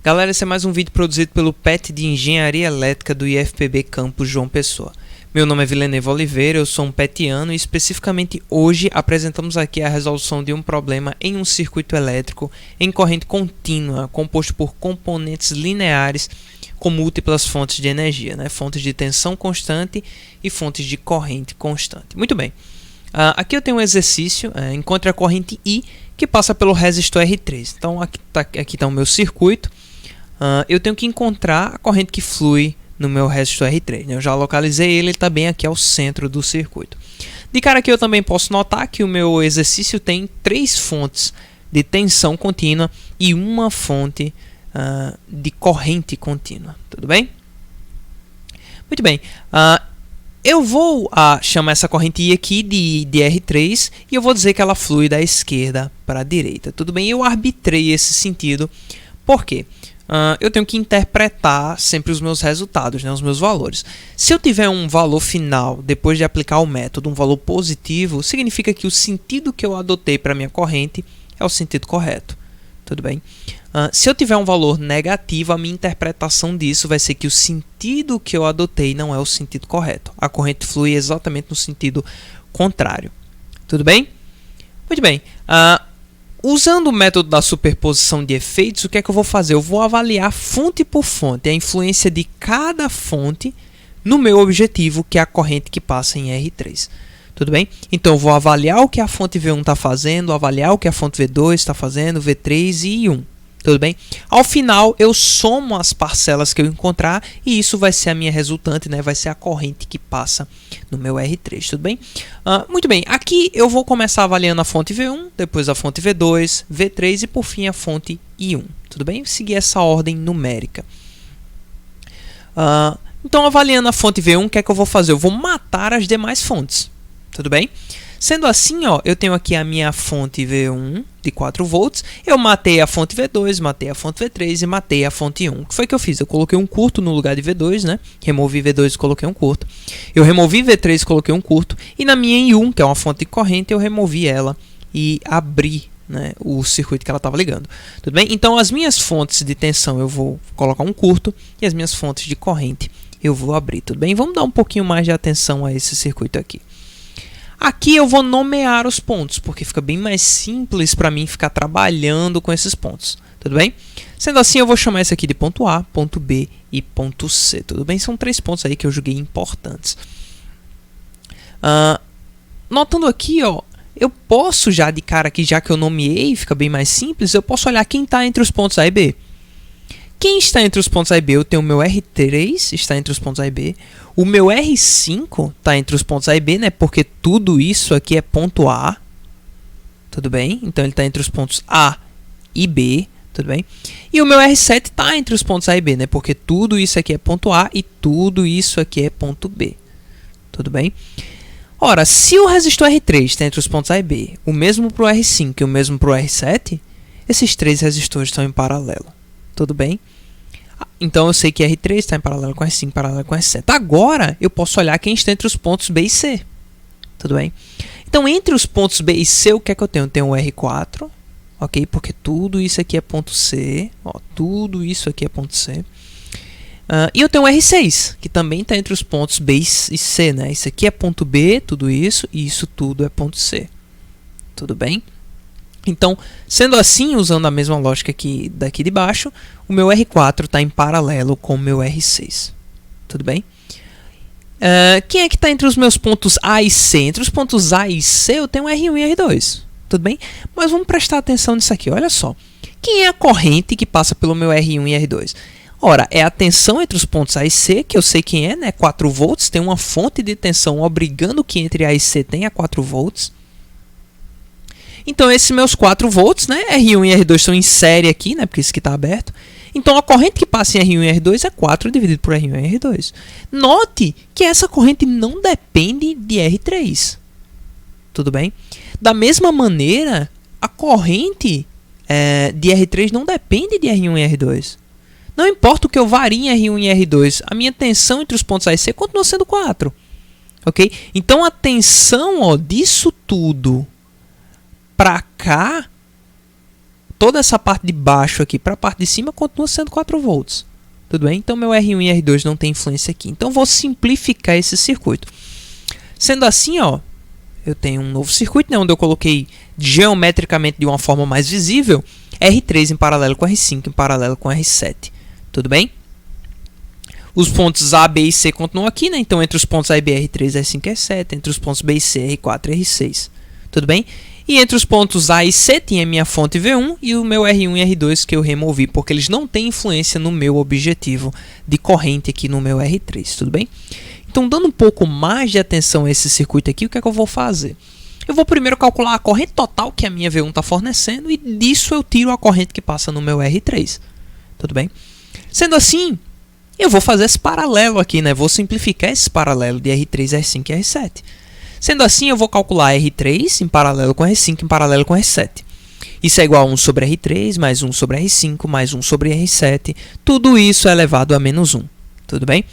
Galera, esse é mais um vídeo produzido pelo PET de Engenharia Elétrica do IFPB Campus João Pessoa. Meu nome é Villanueva Oliveira, eu sou um petiano e especificamente hoje apresentamos aqui a resolução de um problema em um circuito elétrico em corrente contínua, composto por componentes lineares com múltiplas fontes de energia, fontes de tensão constante e fontes de corrente constante. Muito bem, aqui eu tenho um exercício, encontre a corrente I que passa pelo resistor R3. Então aqui está o meu circuito. Eu tenho que encontrar a corrente que flui no meu resistor R3. Eu já localizei ele está bem aqui ao centro do circuito. De cara aqui eu também posso notar que o meu exercício tem 3 fontes de tensão contínua e uma fonte de corrente contínua. Tudo bem? Muito bem. Eu vou chamar essa corrente I aqui de R3 e eu vou dizer que ela flui da esquerda para a direita. Tudo bem? Eu arbitrei esse sentido. Por quê? Eu tenho que interpretar sempre os meus resultados, os meus valores. Se eu tiver um valor final, depois de aplicar o método, um valor positivo, significa que o sentido que eu adotei para a minha corrente é o sentido correto. Tudo bem? Se eu tiver um valor negativo, a minha interpretação disso vai ser que o sentido que eu adotei não é o sentido correto. A corrente flui exatamente no sentido contrário. Tudo bem? Muito bem. Usando o método da superposição de efeitos, o que é que eu vou fazer? Eu vou avaliar fonte por fonte, a influência de cada fonte no meu objetivo, que é a corrente que passa em R3. Tudo bem? Então, eu vou avaliar o que a fonte V1 está fazendo, avaliar o que a fonte V2 está fazendo, V3 e I1. Tudo bem? Ao final, eu somo as parcelas que eu encontrar e isso vai ser a minha resultante, vai ser a corrente que passa no meu R3. Tudo bem? Muito bem. Aqui eu vou começar avaliando a fonte V1, depois a fonte V2, V3 e por fim a fonte I1. Tudo bem? Seguir essa ordem numérica. Então, avaliando a fonte V1, o que é que eu vou fazer? Eu vou matar as demais fontes. Tudo bem? Sendo assim, eu tenho aqui a minha fonte V1 de 4 volts, eu matei a fonte V2, matei a fonte V3 e matei a fonte I1. O que foi que eu fiz? Eu coloquei um curto no lugar de V2, removi V2 e coloquei um curto. Eu removi V3 e coloquei um curto. E na minha I1, que é uma fonte de corrente, eu removi ela e abri o circuito que ela estava ligando. Tudo bem? Então, as minhas fontes de tensão eu vou colocar um curto e as minhas fontes de corrente eu vou abrir. Tudo bem? Vamos dar um pouquinho mais de atenção a esse circuito aqui. Aqui eu vou nomear os pontos, porque fica bem mais simples para mim ficar trabalhando com esses pontos. Tudo bem? Sendo assim, eu vou chamar esse aqui de ponto A, ponto B e ponto C. Tudo bem? São 3 pontos aí que eu julguei importantes. Notando aqui, eu posso já de cara aqui, já que eu nomeei, fica bem mais simples, eu posso olhar quem está entre os pontos A e B. Quem está entre os pontos A e B? Eu tenho o meu R3, está entre os pontos A e B. O meu R5 está entre os pontos A e B, porque tudo isso aqui é ponto A. Tudo bem? Então, ele está entre os pontos A e B. Tudo bem? E o meu R7 está entre os pontos A e B, porque tudo isso aqui é ponto A e tudo isso aqui é ponto B. Tudo bem? Ora, se o resistor R3 está entre os pontos A e B, o mesmo para o R5 e o mesmo para o R7, esses 3 resistores estão em paralelo. Tudo bem? Então, eu sei que R3 está em paralelo com R5, paralelo com R7. Agora, eu posso olhar quem está entre os pontos B e C. Tudo bem? Então, entre os pontos B e C, o que é que eu tenho? Eu tenho o R4, ok? Porque tudo isso aqui é ponto C. Tudo isso aqui é ponto C. E eu tenho o R6, que também está entre os pontos B e C. Isso aqui é ponto B, tudo isso, e isso tudo é ponto C. Tudo bem? Então, sendo assim, usando a mesma lógica aqui daqui de baixo, o meu R4 está em paralelo com o meu R6. Tudo bem? Quem é que está entre os meus pontos A e C? Entre os pontos A e C eu tenho R1 e R2. Tudo bem? Mas vamos prestar atenção nisso aqui. Olha só. Quem é a corrente que passa pelo meu R1 e R2? Ora, é a tensão entre os pontos A e C, que eu sei quem é, 4 volts. Tem uma fonte de tensão obrigando que entre A e C tenha 4 volts. Então, esses meus 4 volts, R1 e R2 estão em série aqui, porque isso aqui está aberto. Então, a corrente que passa em R1 e R2 é 4 dividido por R1 e R2. Note que essa corrente não depende de R3. Tudo bem? Da mesma maneira, a corrente de R3 não depende de R1 e R2. Não importa o que eu varie em R1 e R2, a minha tensão entre os pontos A e C continua sendo 4. Ok? Então, a tensão disso tudo para cá toda essa parte de baixo aqui para a parte de cima continua sendo 4 volts. Tudo bem? Então meu R1 e R2 não tem influência aqui. Então vou simplificar esse circuito. Sendo assim, ó, eu tenho um novo circuito, né, onde eu coloquei geometricamente de uma forma mais visível R3 em paralelo com R5 em paralelo com R7. Tudo bem? Os pontos A, B e C continuam aqui, né? Então entre os pontos A e B, R3, R5 e R7. Entre os pontos B e C, R4 e R6. Tudo bem? E entre os pontos A e C tinha minha fonte V1 e o meu R1 e R2 que eu removi, porque eles não têm influência no meu objetivo de corrente aqui no meu R3. Tudo bem? Então, dando um pouco mais de atenção a esse circuito aqui, o que é que eu vou fazer? Eu vou primeiro calcular a corrente total que a minha V1 está fornecendo e disso eu tiro a corrente que passa no meu R3. Tudo bem? Sendo assim, eu vou fazer esse paralelo aqui, né? Vou simplificar esse paralelo de R3, R5 e R7. Sendo assim, eu vou calcular R3 em paralelo com R5 em paralelo com R7. Isso é igual a 1 sobre R3, mais 1 sobre R5, mais 1 sobre R7. Tudo isso é elevado a menos 1. Tudo bem?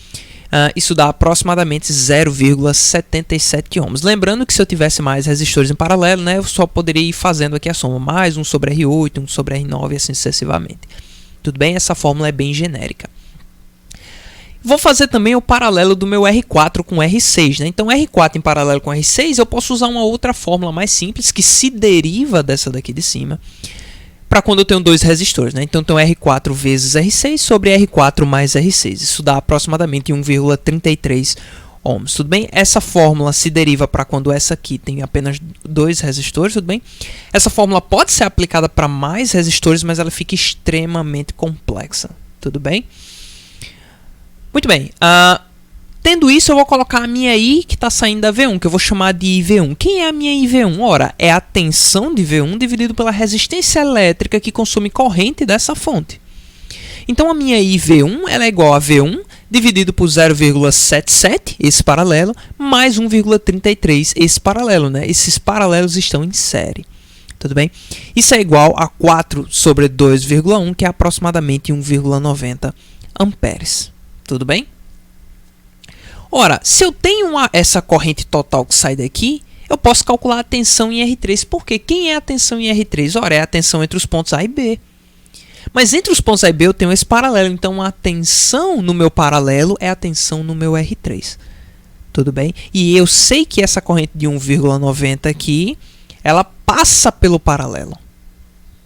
Isso dá aproximadamente 0,77 ohms. Lembrando que se eu tivesse mais resistores em paralelo, né, eu só poderia ir fazendo aqui a soma. Mais 1 sobre R8, 1 sobre R9 e assim sucessivamente. Tudo bem? Essa fórmula é bem genérica. Vou fazer também o paralelo do meu R4 com R6. Né? Então, R4 em paralelo com R6, eu posso usar uma outra fórmula mais simples que se deriva dessa daqui de cima, para quando eu tenho dois resistores. Né? Então, eu tenho R4 vezes R6 sobre R4 mais R6. Isso dá aproximadamente 1,33 ohms. Tudo bem? Essa fórmula se deriva para quando essa aqui tem apenas dois resistores. Tudo bem? Essa fórmula pode ser aplicada para mais resistores, mas ela fica extremamente complexa. Tudo bem? Muito bem, tendo isso eu vou colocar a minha I que está saindo da V1, que eu vou chamar de IV1. Quem é a minha IV1? Ora, é a tensão de V1 dividido pela resistência elétrica que consome corrente dessa fonte. Então a minha IV1 ela é igual a V1 dividido por 0,77, esse paralelo, mais 1,33, esse paralelo. Né? Esses paralelos estão em série. Tudo bem? Isso é igual a 4 sobre 2,1, que é aproximadamente 1,90 amperes. Tudo bem? Ora, se eu tenho essa corrente total que sai daqui, eu posso calcular a tensão em R3. Por quê? Quem é a tensão em R3? Ora, é a tensão entre os pontos A e B. Mas entre os pontos A e B eu tenho esse paralelo. Então, a tensão no meu paralelo é a tensão no meu R3. Tudo bem? E eu sei que essa corrente de 1,90 aqui, ela passa pelo paralelo.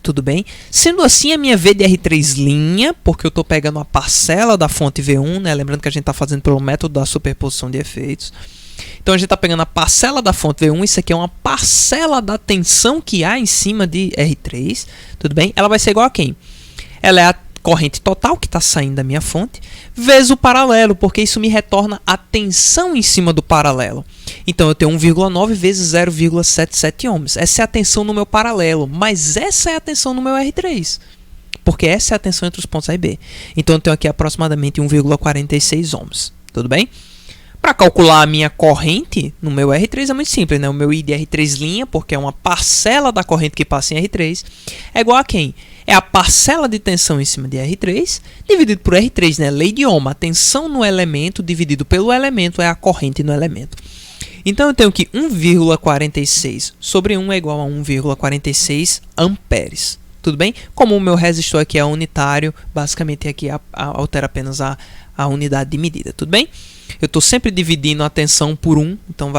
Tudo bem? Sendo assim, a minha V de R3', porque eu estou pegando a parcela da fonte V1, né? Lembrando que a gente está fazendo pelo método da superposição de efeitos. Então, a gente está pegando a parcela da fonte V1, isso aqui é uma parcela da tensão que há em cima de R3, tudo bem? Ela vai ser igual a quem? Ela é a corrente total que está saindo da minha fonte, vezes o paralelo, porque isso me retorna a tensão em cima do paralelo. Então, eu tenho 1,9 vezes 0,77 ohms. Essa é a tensão no meu paralelo, mas essa é a tensão no meu R3, porque essa é a tensão entre os pontos A e B. Então, eu tenho aqui aproximadamente 1,46 ohms. Tudo bem? Para calcular a minha corrente no meu R3 é muito simples, né? O meu I de R3', porque é uma parcela da corrente que passa em R3, é igual a quem? É a parcela de tensão em cima de R3 dividido por R3, né? Lei de Ohm. A tensão no elemento dividido pelo elemento é a corrente no elemento. Então, eu tenho que 1,46 sobre 1 é igual a 1,46 amperes. Tudo bem? Como o meu resistor aqui é unitário, basicamente aqui altera apenas a unidade de medida. Tudo bem? Eu estou sempre dividindo a tensão por 1, então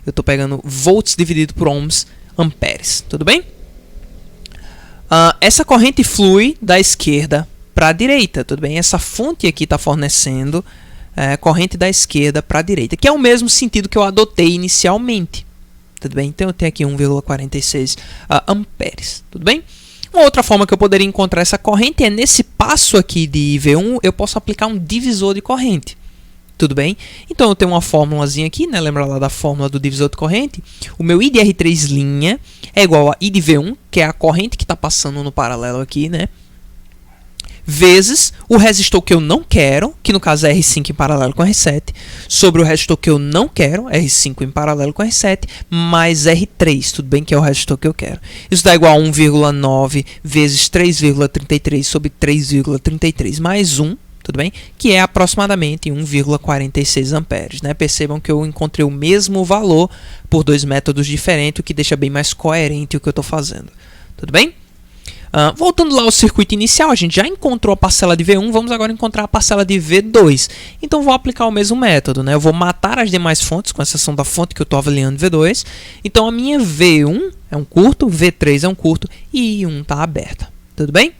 eu estou pegando volts dividido por ohms, amperes. Tudo bem? Essa corrente flui da esquerda para a direita. Tudo bem? Essa fonte aqui está fornecendo corrente da esquerda para a direita, que é o mesmo sentido que eu adotei inicialmente. Tudo bem? Então, eu tenho aqui 1,46 amperes. Tudo bem? Uma outra forma que eu poderia encontrar essa corrente é nesse passo aqui de IV1, eu posso aplicar um divisor de corrente. Tudo bem? Então, eu tenho uma fórmulazinha aqui, né? Lembra lá da fórmula do divisor de corrente? O meu I de R3' é igual a I de V1, que é a corrente que está passando no paralelo aqui, né? Vezes o resistor que eu não quero, que no caso é R5 em paralelo com R7, sobre o resistor que eu não quero, R5 em paralelo com R7, mais R3, tudo bem, que é o resistor que eu quero. Isso dá igual a 1,9 vezes 3,33 sobre 3,33 mais 1, tudo bem? Que é aproximadamente 1,46 amperes. Né? Percebam que eu encontrei o mesmo valor por dois métodos diferentes, o que deixa bem mais coerente o que eu estou fazendo. Tudo bem? Voltando lá ao circuito inicial, a gente já encontrou a parcela de V1, vamos agora encontrar a parcela de V2. Então vou aplicar o mesmo método, né? Eu vou matar as demais fontes, com exceção da fonte que eu estou avaliando V2. Então a minha V1 é um curto, V3 é um curto e I1 está aberta. Tudo bem?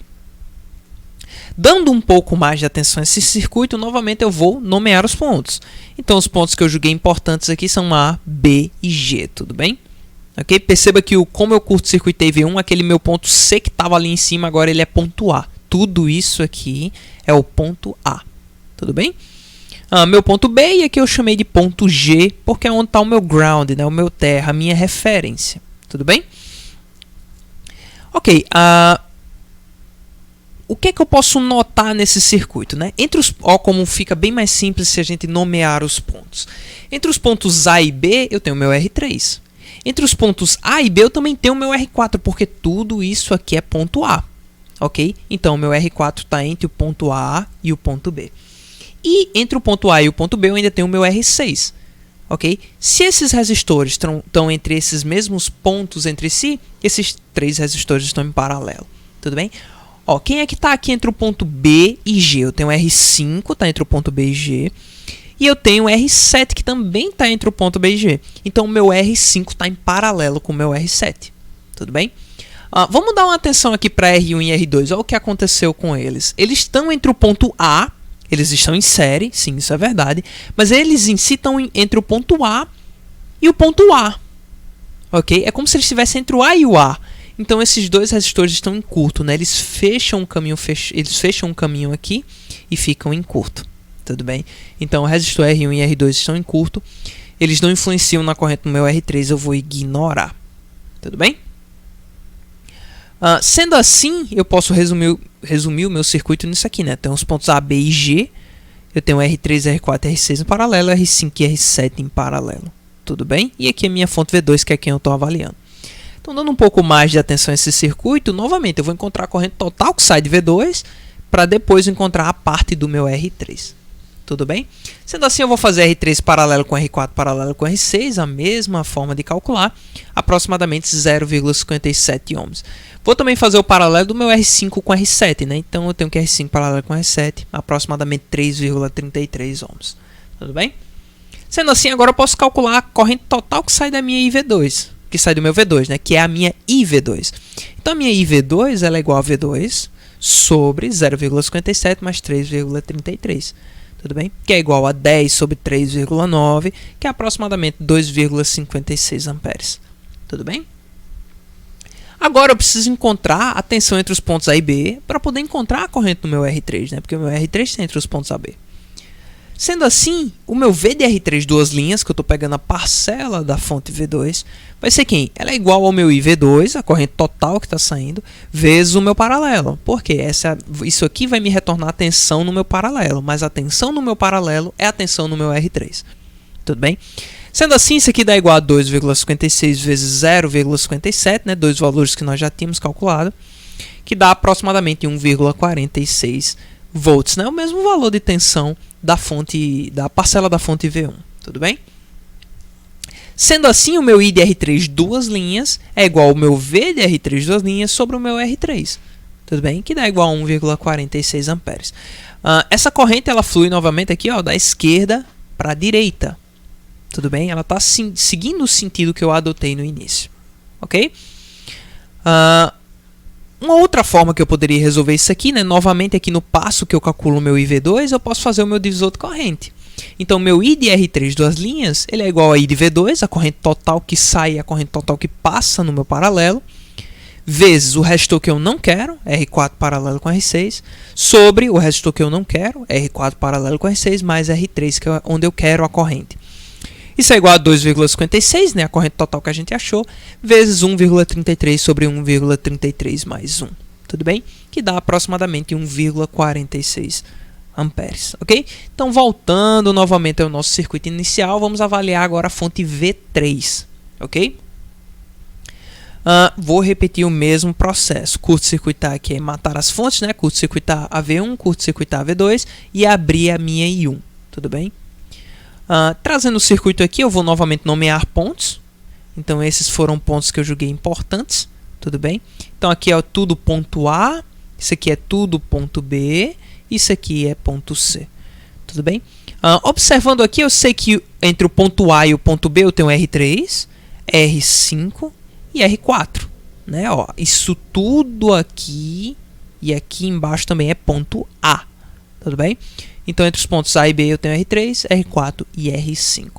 Dando um pouco mais de atenção a esse circuito, novamente eu vou nomear os pontos. Então os pontos que eu julguei importantes aqui são A, B e G, tudo bem? Okay? Perceba que como eu curto-circuitei V1, aquele meu ponto C que estava ali em cima, agora ele é ponto A. Tudo isso aqui é o ponto A. Tudo bem? Meu ponto B, e aqui eu chamei de ponto G, porque é onde está o meu ground, né? O meu terra, a minha referência. Tudo bem? Ok. O que é que eu posso notar nesse circuito, né? Como fica bem mais simples se a gente nomear os pontos. Entre os pontos A e B, eu tenho o meu R3. Entre os pontos A e B, eu também tenho o meu R4, porque tudo isso aqui é ponto A. Ok? Então, o meu R4 está entre o ponto A e o ponto B. E entre o ponto A e o ponto B, eu ainda tenho o meu R6. Ok? Se esses resistores estão entre esses mesmos pontos entre si, esses três resistores estão em paralelo. Tudo bem? Quem é que está aqui entre o ponto B e G? Eu tenho o R5, está entre o ponto B e G. E eu tenho o R7, que também está entre o ponto B e G. Então, o meu R5 está em paralelo com o meu R7. Tudo bem? Vamos dar uma atenção aqui para R1 e R2. Olha o que aconteceu com eles. Eles estão entre o ponto A, eles estão em série, sim, isso é verdade. Mas eles em si estão entre o ponto A e o ponto A. Ok? É como se eles estivessem entre o A e o A. Então, esses dois resistores estão em curto, né? Eles fecham um caminho aqui e ficam em curto. Tudo bem? Então, o resistor R1 e R2 estão em curto. Eles não influenciam na corrente do meu R3, eu vou ignorar. Tudo bem? Sendo assim, eu posso resumir o meu circuito nisso aqui, né? Tem os pontos A, B e G. Eu tenho R3, R4 e R6 em paralelo, R5 e R7 em paralelo. Tudo bem? E aqui a minha fonte V2, que é quem eu estou avaliando. Então, dando um pouco mais de atenção a esse circuito, novamente, eu vou encontrar a corrente total que sai de V2 para depois encontrar a parte do meu R3. Tudo bem? Sendo assim, eu vou fazer R3 paralelo com R4 paralelo com R6, a mesma forma de calcular, aproximadamente 0,57 ohms. Vou também fazer o paralelo do meu R5 com R7, né? Então, eu tenho que R5 paralelo com R7, aproximadamente 3,33 ohms. Tudo bem? Sendo assim, agora eu posso calcular a corrente total que sai da minha IV2, que sai do meu V2, né? Que é a minha IV2. Então, a minha IV2 ela é igual a V2 sobre 0,57 mais 3,33. Tudo bem? Que é igual a 10 sobre 3,9, que é aproximadamente 2,56 amperes. Tudo bem? Agora eu preciso encontrar a tensão entre os pontos A e B para poder encontrar a corrente do meu R3, né? Porque o meu R3 está entre os pontos A e B. Sendo assim, o meu V de R3 duas linhas, que eu estou pegando a parcela da fonte V2, vai ser quem? Ela é igual ao meu IV2, a corrente total que está saindo, vezes o meu paralelo. Por quê? Isso aqui vai me retornar a tensão no meu paralelo, mas a tensão no meu paralelo é a tensão no meu R3. Tudo bem? Sendo assim, isso aqui dá igual a 2,56 vezes 0,57, né? Dois valores que nós já tínhamos calculado, que dá aproximadamente 1,46 volts, né? O mesmo valor de tensão da parcela da fonte V1. Tudo bem? Sendo assim, o meu I de R3 duas linhas é igual ao meu V de R3 duas linhas sobre o meu R3. Tudo bem? Que dá igual a 1,46 amperes. Essa corrente ela flui novamente aqui, ó, da esquerda para a direita. Tudo bem? Ela está seguindo o sentido que eu adotei no início. Ok? Uma outra forma que eu poderia resolver isso aqui, né? Novamente aqui no passo que eu calculo o meu IV2, eu posso fazer o meu divisor de corrente. Então, meu I de R3 duas linhas, ele é igual a I de V2, a corrente total que sai e a corrente total que passa no meu paralelo, vezes o resistor que eu não quero, R4 paralelo com R6, sobre o resistor que eu não quero, R4 paralelo com R6, mais R3, que é onde eu quero a corrente. Isso é igual a 2,56, né, a corrente total que a gente achou, vezes 1,33 sobre 1,33 mais 1. Tudo bem? Que dá aproximadamente 1,46 amperes, ok? Então, voltando novamente ao nosso circuito inicial, vamos avaliar agora a fonte V3, ok? Vou repetir o mesmo processo. Curto-circuitar aqui é matar as fontes, né? Curto-circuitar a V1, curto-circuitar a V2 e abrir a minha I1, tudo bem? Trazendo o circuito aqui, eu vou novamente nomear pontos. Então, esses foram pontos que eu julguei importantes. tudo bem? Então aqui é tudo ponto A, isso aqui é tudo ponto B, isso aqui é ponto C, tudo bem? Observando aqui, eu sei que entre o ponto A e o ponto B eu tenho R3, R5 e R4, né? Ó, isso tudo aqui e aqui embaixo também é ponto A, tudo bem? Então entre os pontos A e B eu tenho R3, R4 e R5.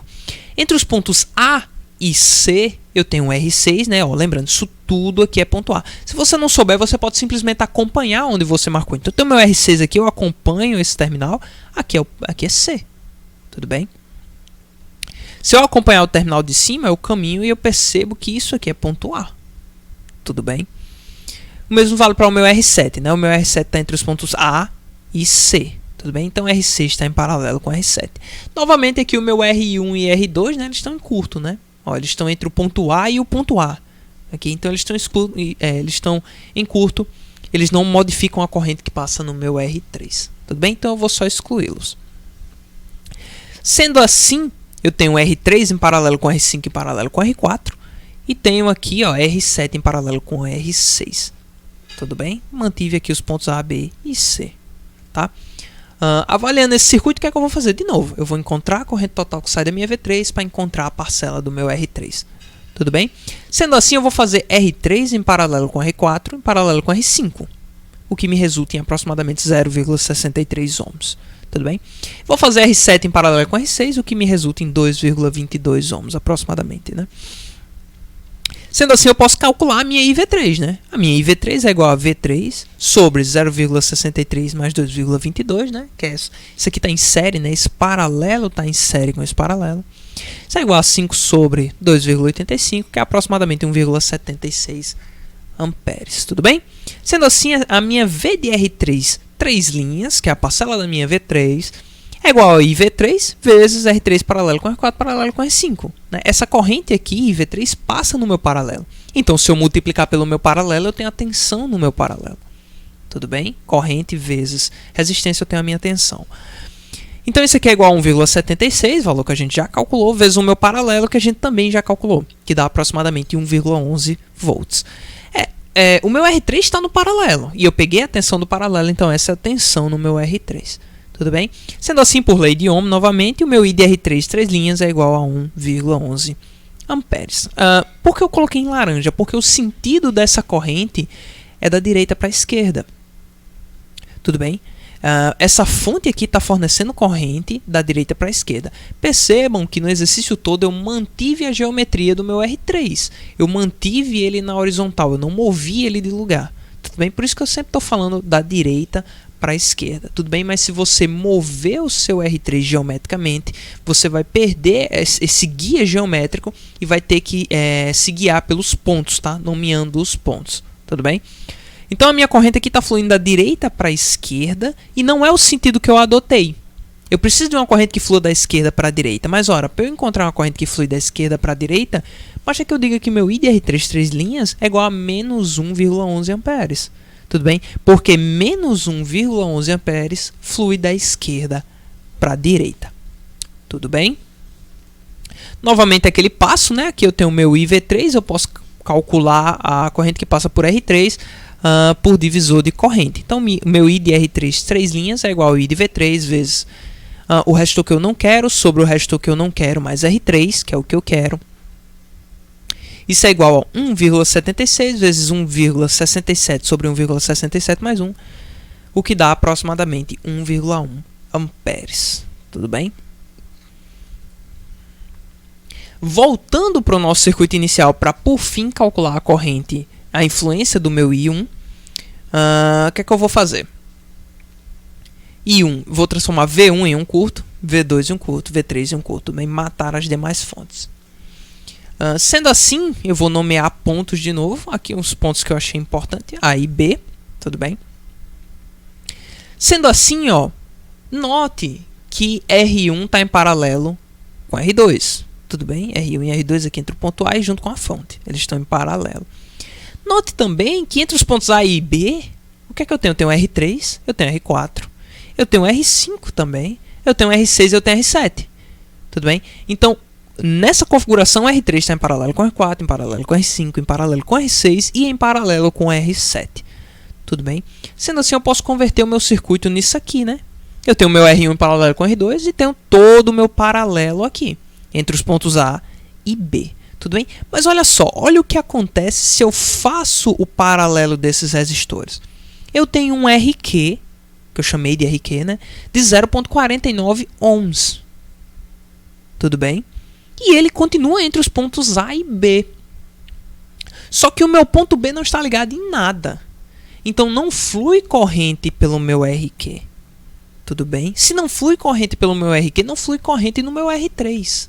Entre os pontos A e C eu tenho R6, né? Ó, lembrando, isso tudo aqui é ponto A. Se você não souber, você pode simplesmente acompanhar onde você marcou. Então, eu tenho meu R6 aqui, eu acompanho esse terminal. Aqui é C, tudo bem? Se eu acompanhar o terminal de cima, eu caminho e eu percebo que isso aqui é ponto A, tudo bem? O mesmo vale para o meu R7, né? O meu R7 está entre os pontos A e C, tudo bem? Então, R6 está em paralelo com R7. Novamente, aqui o meu R1 e R2, né? Eles estão em curto, né? Ó, eles estão entre o ponto A e o ponto A. Aqui, então, eles estão em curto. Eles não modificam a corrente que passa no meu R3. Tudo bem? Então, eu vou só excluí-los. Sendo assim, eu tenho R3 em paralelo com R5 em paralelo com R4. E tenho aqui, ó, R7 em paralelo com R6. Tudo bem? Mantive aqui os pontos A, B e C. Tá? Avaliando esse circuito, o que é que eu vou fazer? De novo, eu vou encontrar a corrente total que sai da minha V3 para encontrar a parcela do meu R3. Tudo bem? Sendo assim, eu vou fazer R3 em paralelo com R4 em paralelo com R5, o que me resulta em aproximadamente 0,63 ohms. Tudo bem? Vou fazer R7 em paralelo com R6, o que me resulta em 2,22 ohms aproximadamente, né? Sendo assim, eu posso calcular a minha IV3, né? A minha IV3 é igual a V3 sobre 0,63 mais 2,22, né? Que é isso aqui está em série, né? Esse paralelo está em série com esse paralelo. Isso é igual a 5 sobre 2,85, que é aproximadamente 1,76 amperes. Tudo bem? Sendo assim, a minha V de R3, 3 linhas, que é a parcela da minha V3, é igual a IV3 vezes R3 paralelo com R4 paralelo com R5. Né? Essa corrente aqui, IV3, passa no meu paralelo. Então, se eu multiplicar pelo meu paralelo, eu tenho a tensão no meu paralelo. Tudo bem? Corrente vezes resistência, eu tenho a minha tensão. Então, isso aqui é igual a 1,76, valor que a gente já calculou, vezes o meu paralelo, que a gente também já calculou, que dá aproximadamente 1,11 volts. O meu R3 está no paralelo, e eu peguei a tensão do paralelo, então essa é a tensão no meu R3. Tudo bem? Sendo assim, por lei de Ohm, novamente, o meu I de R3, 3 linhas, é igual a 1,11 amperes. Por que eu coloquei em laranja? Porque o sentido dessa corrente é da direita para a esquerda. Tudo bem? Essa fonte aqui está fornecendo corrente da direita para a esquerda. Percebam que no exercício todo eu mantive a geometria do meu R3. Eu mantive ele na horizontal, eu não movi ele de lugar. Tudo bem? Por isso que eu sempre estou falando da direita para a esquerda, tudo bem? Mas se você mover o seu R3 geometricamente, você vai perder esse guia geométrico e vai ter que se guiar pelos pontos, tá? Nomeando os pontos, tudo bem? Então a minha corrente aqui está fluindo da direita para a esquerda e não é o sentido que eu adotei. Eu preciso de uma corrente que flua da esquerda para a direita, mas ora, para eu encontrar uma corrente que flui da esquerda para a direita, basta que eu diga que meu I de R3, 3 linhas, é igual a menos 1,11 amperes. Tudo bem? Porque menos 1,11 amperes flui da esquerda para a direita. Tudo bem? Novamente aquele passo, né? Aqui eu tenho o meu IV3, eu posso calcular a corrente que passa por R3 por divisor de corrente. Então, meu I de R3, 3 linhas, é igual ao I de V3 vezes o resistor que eu não quero sobre o resistor que eu não quero mais R3, que é o que eu quero. Isso é igual a 1,76 vezes 1,67 sobre 1,67 mais 1, o que dá aproximadamente 1,1 amperes. Tudo bem? Voltando para o nosso circuito inicial, para por fim calcular a corrente, a influência do meu I1, o que é que eu vou fazer? I1, vou transformar V1 em um curto, V2 em um curto, V3 em um curto, bem, matar as demais fontes. Sendo assim, eu vou nomear pontos de novo. Aqui os pontos que eu achei importante, A e B, tudo bem? Sendo assim, ó, note que R1 está em paralelo com R2, tudo bem? R1 e R2 aqui entre o ponto A e junto com a fonte, eles estão em paralelo. Note também que entre os pontos A e B, o que é que eu tenho? Eu tenho R3, eu tenho R4, eu tenho R5 também, eu tenho R6 e eu tenho R7, tudo bem? Então, nessa configuração, R3 está em paralelo com R4, em paralelo com R5, em paralelo com R6 e em paralelo com R7. Tudo bem? Sendo assim, eu posso converter o meu circuito nisso aqui, né? Eu tenho o meu R1 em paralelo com R2 e tenho todo o meu paralelo aqui, entre os pontos A e B. Tudo bem? Mas olha só, olha o que acontece se eu faço o paralelo desses resistores. Eu tenho um RQ, que eu chamei de RQ, né? De 0,49 ohms. Tudo bem? E ele continua entre os pontos A e B. Só que o meu ponto B não está ligado em nada. Então não flui corrente pelo meu RQ. Tudo bem? Se não flui corrente pelo meu RQ, não flui corrente no meu R3.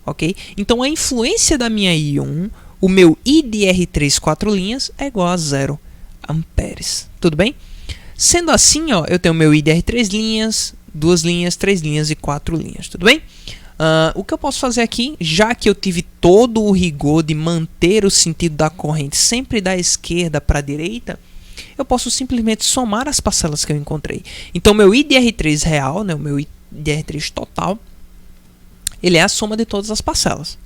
Ok? Então a influência da minha I1, o meu I de R3 4 linhas, é igual a 0 amperes. Tudo bem? Sendo assim, ó, eu tenho meu I de R3 linhas, 2 linhas, 3 linhas e 4 linhas. Tudo bem? O que eu posso fazer aqui, já que eu tive todo o rigor de manter o sentido da corrente sempre da esquerda para a direita, eu posso simplesmente somar as parcelas que eu encontrei. Então, meu I de R3 real, né, o meu I de R3 total, ele é a soma de todas as parcelas.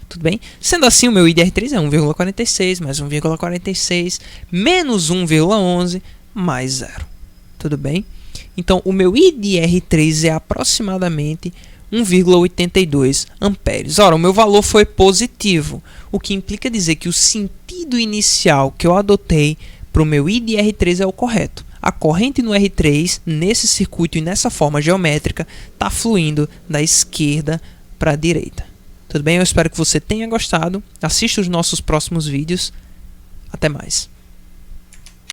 Tudo bem? Sendo assim, o meu I de R3 é 1,46 mais 1,46 menos 1,11 mais 0. Tudo bem? Então, o meu I de R3 é aproximadamente 1,82 amperes. Ora, o meu valor foi positivo, o que implica dizer que o sentido inicial que eu adotei para o meu I de R3 é o correto. A corrente no R3, nesse circuito e nessa forma geométrica, está fluindo da esquerda para a direita. Tudo bem? Eu espero que você tenha gostado. Assista os nossos próximos vídeos. Até mais.